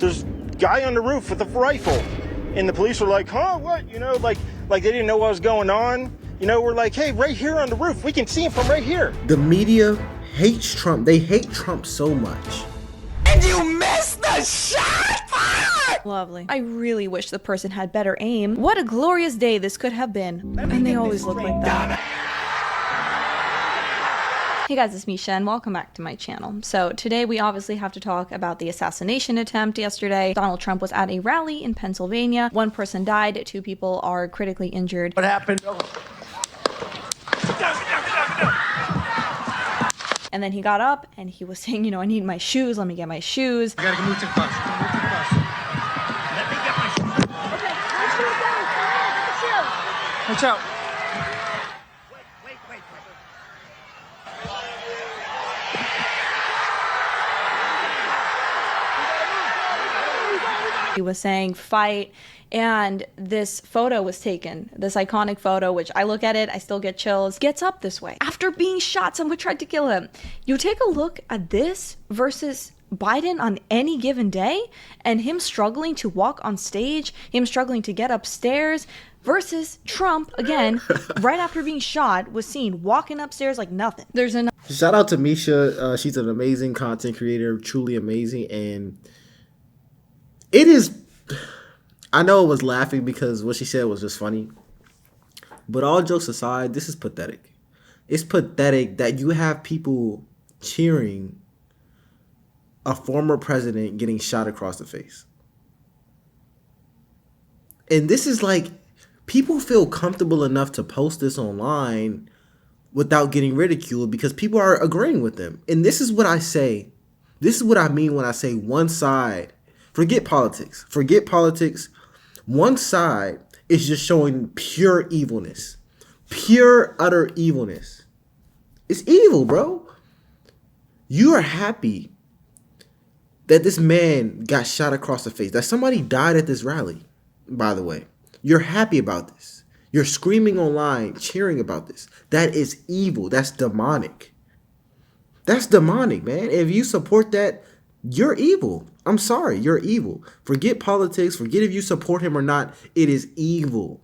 there's guy on the roof with a rifle. And the police were like, huh, what? You know, like they didn't know what was going on. You know, we're like, hey, right here on the roof. We can see him from right here. The media hates Trump. They hate Trump so much. And you missed the shot! Lovely. I really wish the person had better aim. What a glorious day this could have been. And they always look like that. Hey guys, it's Misha and welcome back to my channel. So today we obviously have to talk about the assassination attempt yesterday. Donald Trump was at a rally in Pennsylvania. One person died, 2 people are critically injured. What happened? And then he got up and he was saying, you know, I need my shoes, let me get my shoes. I gotta move to the bus. Move to the bus. Let me get my shoes. Okay, let's shoot down. Get the shoes. Watch out. Wait. He was saying fight, and this photo was taken, this iconic photo, which I look at it, I still get chills. Gets up this way. After being shot, someone tried to kill him. You take a look at this versus Biden on any given day, and him struggling to walk on stage, him struggling to get upstairs, versus Trump, again, right after being shot, was seen walking upstairs like nothing. There's enough. Shout out to Misha. She's an amazing content creator, truly amazing. And it is, I know I was laughing because what she said was just funny. But all jokes aside, this is pathetic. It's pathetic that you have people cheering a former president getting shot across the face. And this is like, people feel comfortable enough to post this online without getting ridiculed because people are agreeing with them. And this is what I say. This is what I mean when I say one side. Forget politics. Forget politics. One side is just showing pure evilness. Pure, utter evilness. It's evil, bro. You are happy that this man got shot across the face. That somebody died at this rally, by the way. You're happy about this. You're screaming online, cheering about this. That is evil. That's demonic. That's demonic, man. If you support that, you're evil. I'm sorry, you're evil. Forget politics. Forget if you support him or not. It is evil.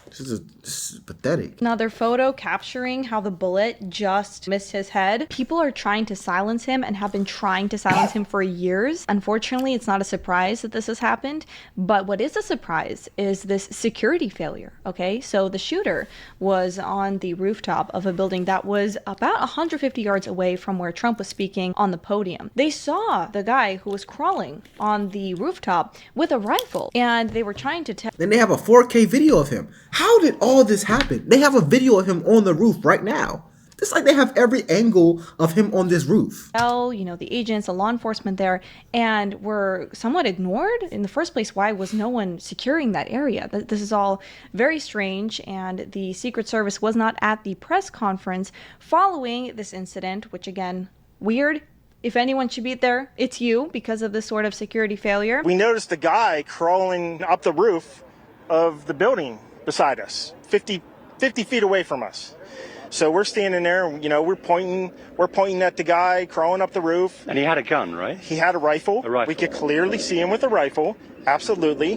This is pathetic. Another photo capturing how the bullet just missed his head. People are trying to silence him and have been trying to silence him for years. Unfortunately, it's not a surprise that this has happened. But what is a surprise is this security failure, okay? So the shooter was on the rooftop of a building that was about 150 yards away from where Trump was speaking on the podium. They saw the guy who was crawling on the rooftop with a rifle, and they were trying to tell. Then they have a 4K video of him. How did all this happen? They have a video of him on the roof right now. It's like they have every angle of him on this roof. You know, the agents, the law enforcement there, and were somewhat ignored. In the first place, why was no one securing that area? This is all very strange, and the Secret Service was not at the press conference following this incident, which again, weird. If anyone should be there, it's you because of this sort of security failure. We noticed a guy crawling up the roof of the building beside us, 50 feet away from us. So we're standing there, you know, we're pointing at the guy crawling up the roof. And he had a gun, right? He had a rifle. A rifle. We could clearly see him with a rifle. Absolutely.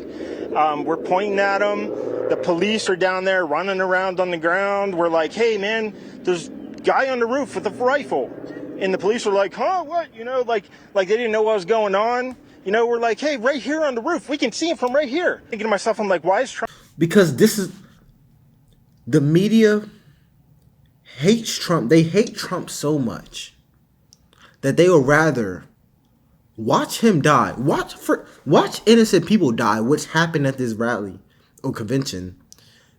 We're pointing at him. The police are down there running around on the ground. We're like, hey man, there's a guy on the roof with a rifle. And the police were like, huh, what? You know, like they didn't know what was going on. You know, we're like, hey, right here on the roof. We can see him from right here. Thinking to myself, I'm like, why is Trump? Because this is, the media hates Trump. They hate Trump so much that they would rather watch him die. Watch innocent people die, which happened at this rally or convention,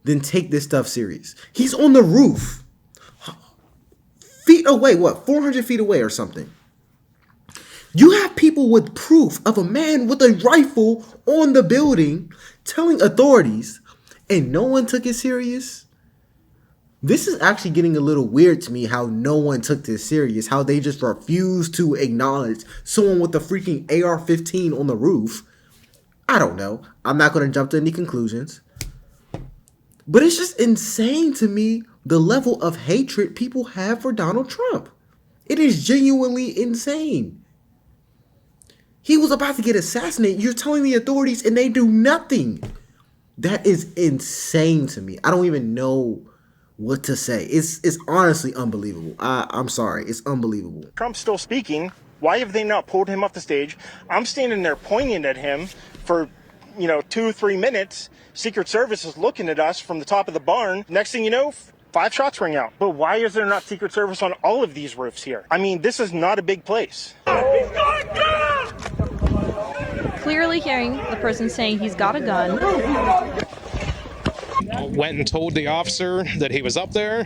than take this stuff serious. He's on the roof. Feet away, 400 feet away or something. You have people with proof of a man with a rifle on the building telling authorities, and no one took it serious. This is actually getting a little weird to me how no one took this serious, how they just refused to acknowledge someone with a freaking AR-15 on the roof. I don't know. I'm not going to jump to any conclusions. But it's just insane to me the level of hatred people have for Donald Trump. It is genuinely insane. He was about to get assassinated. You're telling the authorities and they do nothing. That is insane to me. I don't even know what to say. It's honestly unbelievable. I'm sorry. It's unbelievable. Trump's still speaking. Why have they not pulled him off the stage? I'm standing there pointing at him for, 2-3 minutes. Secret Service is looking at us from the top of the barn. Next thing you know, 5 shots ring out. But why is there not Secret Service on all of these roofs here? I mean, this is not a big place. Clearly hearing the person saying he's got a gun. Went and told the officer that he was up there,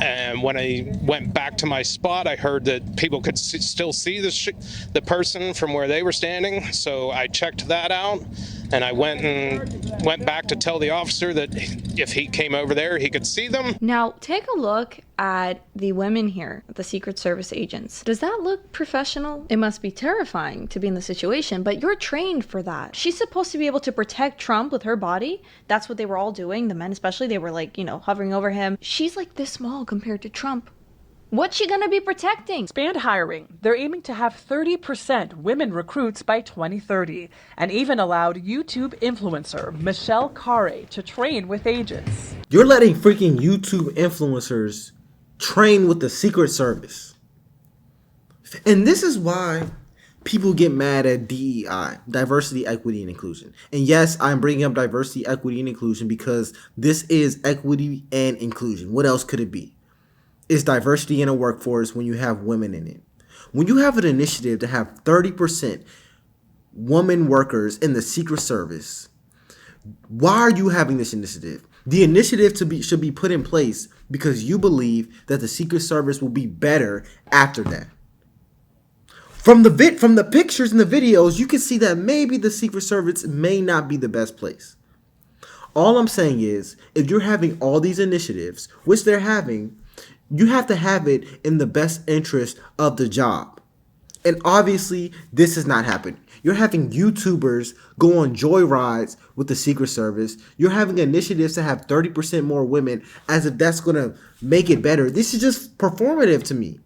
and when I went back to my spot, I heard that people could still see the person from where they were standing, so I checked that out, and I went back to tell the officer that if he came over there, he could see them. Now, take a look at the women here, the Secret Service agents. Does that look professional? It must be terrifying to be in the situation, but you're trained for that. She's supposed to be able to protect Trump with her body. That's what they were all doing, the men especially. They were hovering over him. She's like this small compared to Trump. What's she gonna be protecting? Expand hiring. They're aiming to have 30% women recruits by 2030, and even allowed YouTube influencer Michelle Carre to train with agents. You're letting freaking YouTube influencers train with the Secret Service. And this is why people get mad at DEI, diversity, equity, and inclusion. And yes, I'm bringing up diversity, equity, and inclusion because this is equity and inclusion. What else could it be? It's diversity in a workforce when you have women in it. When you have an initiative to have 30% women workers in the Secret Service, why are you having this initiative? The initiative should be put in place because you believe that the Secret Service will be better after that. From the pictures and the videos, you can see that maybe the Secret Service may not be the best place. All I'm saying is, if you're having all these initiatives, which they're having, you have to have it in the best interest of the job. And obviously, this has not happened. You're having YouTubers go on joyrides with the Secret Service. You're having initiatives to have 30% more women as if that's going to make it better. This is just performative to me.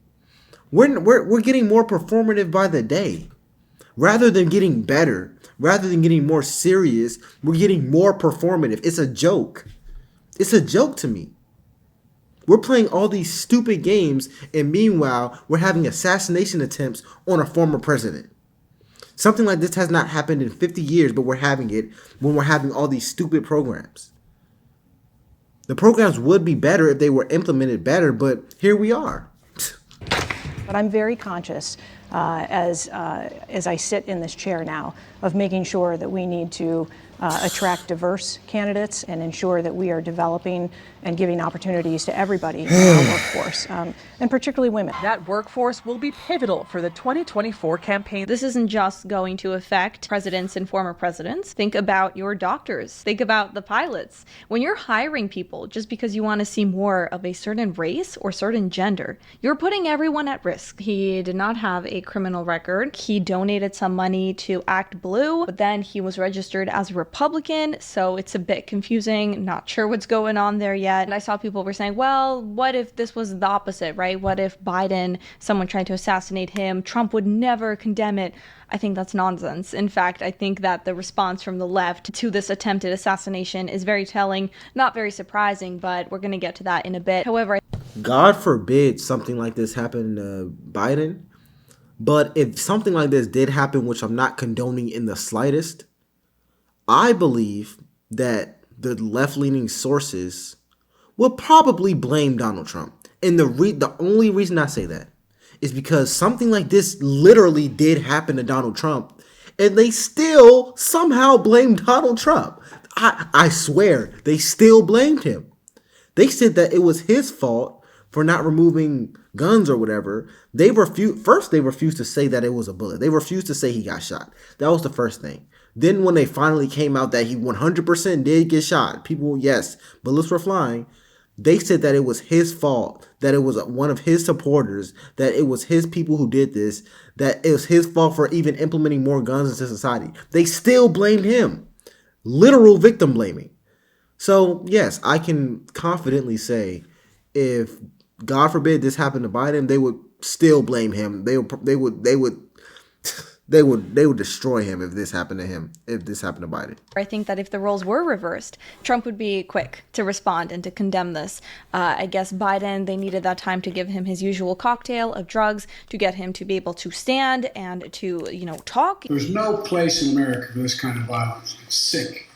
We're getting more performative by the day. Rather than getting better, rather than getting more serious, we're getting more performative. It's a joke. It's a joke to me. We're playing all these stupid games, and meanwhile, we're having assassination attempts on a former president. Something like this has not happened in 50 years, but we're having it when we're having all these stupid programs. The programs would be better if they were implemented better, but here we are. But I'm very conscious as I sit in this chair now of making sure that we need to attract diverse candidates and ensure that we are developing and giving opportunities to everybody in our workforce, and particularly women. That workforce will be pivotal for the 2024 campaign. This isn't just going to affect presidents and former presidents. Think about your doctors. Think about the pilots. When you're hiring people just because you want to see more of a certain race or certain gender, you're putting everyone at risk. He did not have a criminal record. He donated some money to Act Blue, but then he was registered as a Republican, so it's a bit confusing. Not sure what's going on there yet. And I saw people were saying, well, what if this was the opposite, right? What if Biden, someone tried to assassinate him, Trump would never condemn it? I think that's nonsense. In fact, I think that the response from the left to this attempted assassination is very telling, not very surprising, but we're going to get to that in a bit. However, God forbid something like this happened to Biden. But if something like this did happen, which I'm not condoning in the slightest, I believe that the left-leaning sources will probably blame Donald Trump. And the only reason I say that is because something like this literally did happen to Donald Trump, and they still somehow blamed Donald Trump. I swear, they still blamed him. They said that it was his fault for not removing guns or whatever. They refused to say that it was a bullet. They refused to say he got shot. That was the first thing. Then when they finally came out that he 100% did get shot, people, yes, bullets were flying. They said that it was his fault, that it was one of his supporters, that it was his people who did this, that it was his fault for even implementing more guns into society. They still blamed him. Literal victim blaming. So, yes, I can confidently say if, God forbid, this happened to Biden, they would still blame him. They would they would destroy him if this happened to him, if this happened to Biden. I think that if the roles were reversed, Trump would be quick to respond and to condemn this. I guess Biden, they needed that time to give him his usual cocktail of drugs to get him to be able to stand and to, talk. There's no place in America for this kind of violence. It's sick.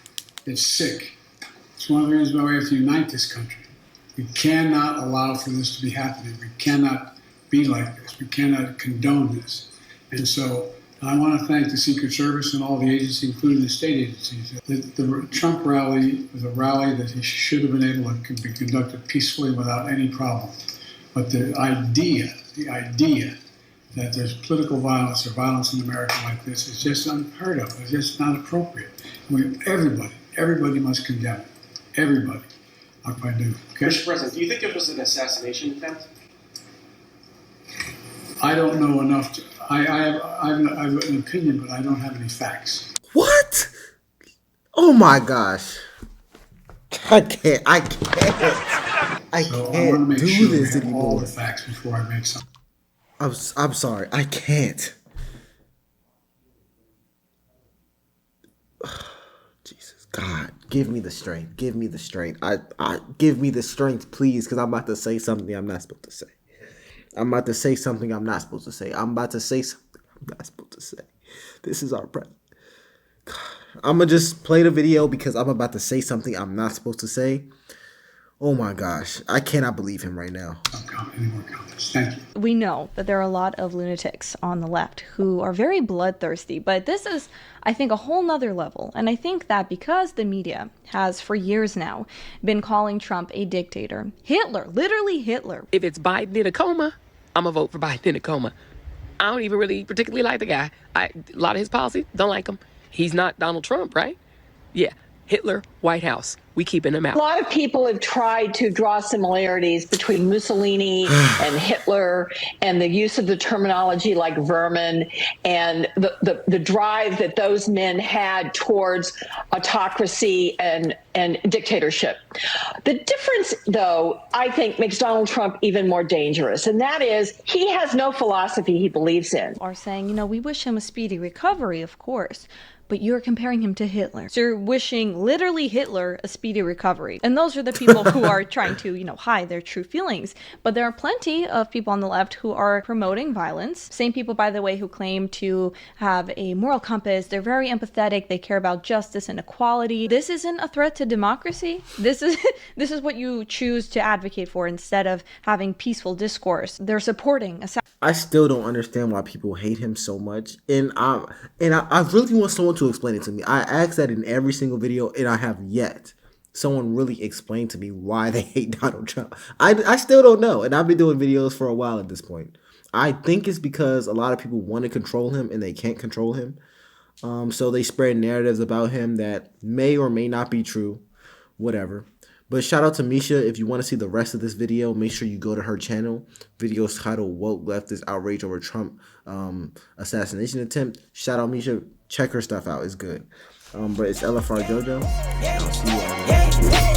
It's sick. It's one of the reasons why we have to unite this country. We cannot allow for this to be happening. We cannot be like this. We cannot condone this. And so I want to thank the Secret Service and all the agencies, including the state agencies. The Trump rally was a rally that he should have been able to be conducted peacefully without any problem. But the idea that there's political violence or violence in America like this is just unheard of. It's just not appropriate. Everybody must condemn it. Everybody. Like I do. Okay? Mr. President, do you think it was an assassination attempt? I don't know enough. I have an opinion, but I don't have any facts. What? Oh my gosh. I can't So I want to make do sure this we have all anymore. the facts before I make something. I'm sorry. I can't. Jesus God, give me the strength. Give me the strength. I give me the strength, please, because I'm about to say something I'm not supposed to say. I'm about to say something I'm not supposed to say. I'm about to say something I'm not supposed to say. This is our president. I'm going to just play the video because I'm about to say something I'm not supposed to say. Oh my gosh. I cannot believe him right now. Any more comments? Thank you. We know that there are a lot of lunatics on the left who are very bloodthirsty, but this is, I think, a whole nother level. And I think that because the media has for years now been calling Trump a dictator, Hitler, literally Hitler. If it's Biden in a coma, I'm going to vote for Biden in a coma. I don't even really particularly like the guy. A lot of his policies, don't like him. He's not Donald Trump, right? Yeah. Hitler, White House. We keeping him out. A lot of people have tried to draw similarities between Mussolini and Hitler and the use of the terminology like vermin and the drive that those men had towards autocracy and dictatorship. The difference, though, I think makes Donald Trump even more dangerous, and that is he has no philosophy he believes in. Are saying, we wish him a speedy recovery, of course. But you're comparing him to Hitler. So you're wishing literally Hitler a speedy recovery. And those are the people who are trying to, hide their true feelings. But there are plenty of people on the left who are promoting violence. Same people, by the way, who claim to have a moral compass. They're very empathetic. They care about justice and equality. This isn't a threat to democracy. This is what you choose to advocate for instead of having peaceful discourse. They're supporting I still don't understand why people hate him so much. And I really want someone to explain it to me. I asked that in every single video, and I have yet someone really explain to me why they hate Donald Trump. I still don't know, and I've been doing videos for a while at this point. I think it's because a lot of people want to control him, and they can't control him. So they spread narratives about him that may or may not be true, whatever. But shout out to Misha. If you want to see the rest of this video, make sure you go to her channel. Videos titled Woke Leftist Outrage Over Trump Assassination Attempt. Shout out Misha. Check her stuff out. It's good. But it's LFR Jojo. I'll see you all.